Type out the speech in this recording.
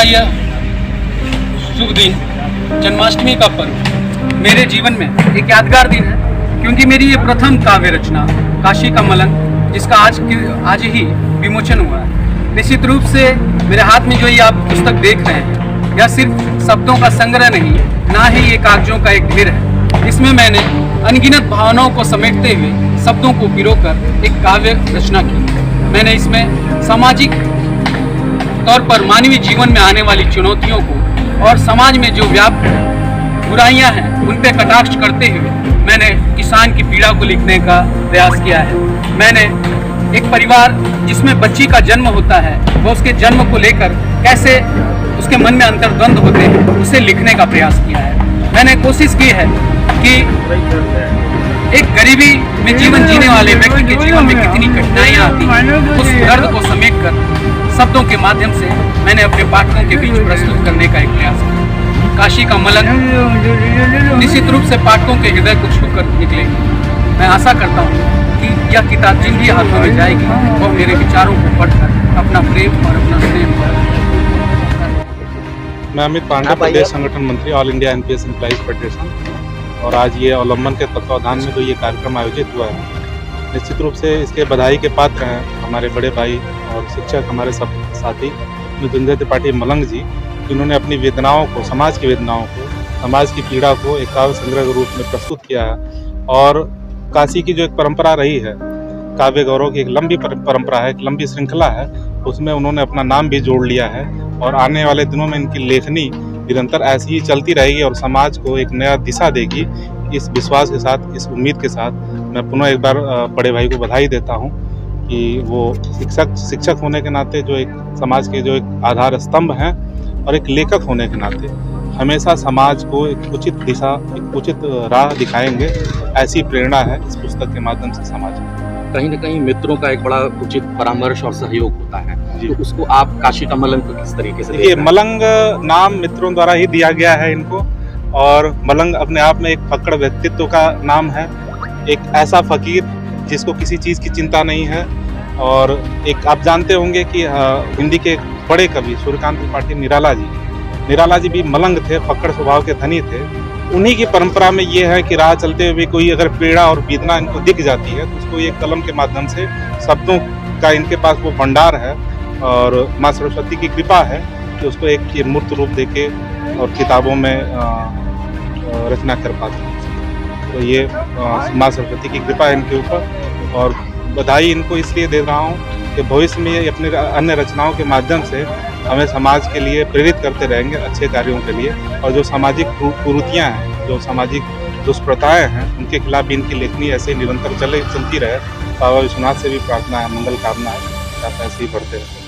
यह शुभ दिन, जन्माष्टमी का पर्व, मेरे जीवन में एक यादगार दिन है, क्योंकि मेरी ये प्रथम काव्य रचना काशी का मलंग, जिसका आज ही विमोचन हुआ है। निश्चित रूप से मेरे हाथ में जो ये आप पुस्तक देख रहे हैं, यह सिर्फ शब्दों का संग्रह नहीं, ना ही ये कागजों का एक ढेर है। इसमें मैंने अनगिनत भावनाओं को समेटते हुए शब्दों को पिरोकर एक काव्य रचना की। मैंने इसमें सामाजिक तौर पर मानवीय जीवन में आने वाली चुनौतियों को और समाज में जो व्याप्त बुराइयां हैं उन पर कटाक्ष करते हुए मैंने किसान की पीड़ा को लिखने का प्रयास किया है। मैंने एक परिवार जिसमें बच्ची का जन्म होता है, वो उसके जन्म को लेकर कैसे उसके मन में अंतर्द्वंद होते हैं, उसे लिखने का प्रयास किया है। मैंने कोशिश की है कि एक गरीबी में जीवन जीने वाले व्यक्ति के जीवन में कितनी कठिनाइयां आती हैं, उस दर्द को समेटकर शब्दों के माध्यम से मैंने अपने पाठकों के बीच प्रस्तुत करने का एक प्रयास किया। काशी का मलंग निश्चित रूप से पाठकों के हृदय को छू कर निकलेगी। मैं आशा करता हूँ कि यह किताब जिन भी हाथों में जाएगी वो मेरे विचारों को पढ़कर अपना प्रेम और अपना स्नेह। मैं अमित पांडे, प्रदेश संगठन मंत्री, all India NPS employees federation. और आज ये अवलंबन के तत्वाधान में जो ये कार्यक्रम आयोजित हुआ है, निश्चित रूप से इसके बधाई के पात्र हैं हमारे बड़े भाई और शिक्षक, हमारे सब साथी मृत्युंजय त्रिपाठी मलंग जी, जिन्होंने अपनी वेदनाओं को, समाज की वेदनाओं को, समाज की पीड़ा को एक काव्य संग्रह के रूप में प्रस्तुत किया है। और काशी की जो एक परंपरा रही है, काव्य गौरव की एक लंबी परंपरा है, एक लंबी श्रृंखला है, उसमें उन्होंने अपना नाम भी जोड़ लिया है। और आने वाले दिनों में इनकी लेखनी निरंतर ऐसी ही चलती रहेगी और समाज को एक नया दिशा देगी। इस विश्वास के साथ, इस उम्मीद के साथ मैं पुनः एक बार बड़े भाई को बधाई देता हूँ कि वो शिक्षक होने के नाते जो एक समाज के जो एक आधार स्तंभ हैं और एक लेखक होने के नाते हमेशा समाज को एक उचित दिशा, एक उचित राह दिखाएंगे। ऐसी प्रेरणा है इस पुस्तक के माध्यम से समाज में। कहीं न कहीं मित्रों का एक बड़ा उचित परामर्श और सहयोग होता है, तो उसको आप काशी का मलंग को किस तरीके से देखिए, मलंग नाम मित्रों द्वारा ही दिया गया है इनको। और मलंग अपने आप में एक फक्कड़ व्यक्तित्व का नाम है, एक ऐसा फकीर जिसको किसी चीज़ की चिंता नहीं है। और एक आप जानते होंगे कि हिंदी के एक बड़े कवि सूर्यकांत त्रिपाठी निराला जी भी मलंग थे, फक्कड़ स्वभाव के धनी थे। उन्हीं की परंपरा में ये है कि राह चलते हुए कोई अगर पीड़ा और वेदना इनको दिख जाती है तो उसको ये कलम के माध्यम से, शब्दों का इनके पास वो भंडार है और माँ सरस्वती की कृपा है कि उसको एक मूर्त रूप देके और किताबों में रचना कर पाते हैं। तो ये माँ सरस्वती की कृपा है इनके ऊपर। और बधाई इनको इसलिए दे रहा हूँ कि भविष्य में ये अपने अन्य रचनाओं के माध्यम से हमें समाज के लिए प्रेरित करते रहेंगे, अच्छे कार्यों के लिए। और जो सामाजिक कुरीतियाँ हैं, जो सामाजिक दुष्प्रथाएँ हैं, उनके खिलाफ भी इनकी लेखनी ऐसे निरंतर चलती रहे। बाबा विश्वनाथ से भी प्रार्थना है, मंगल कामना है, ऐसे ही बढ़ते रहे।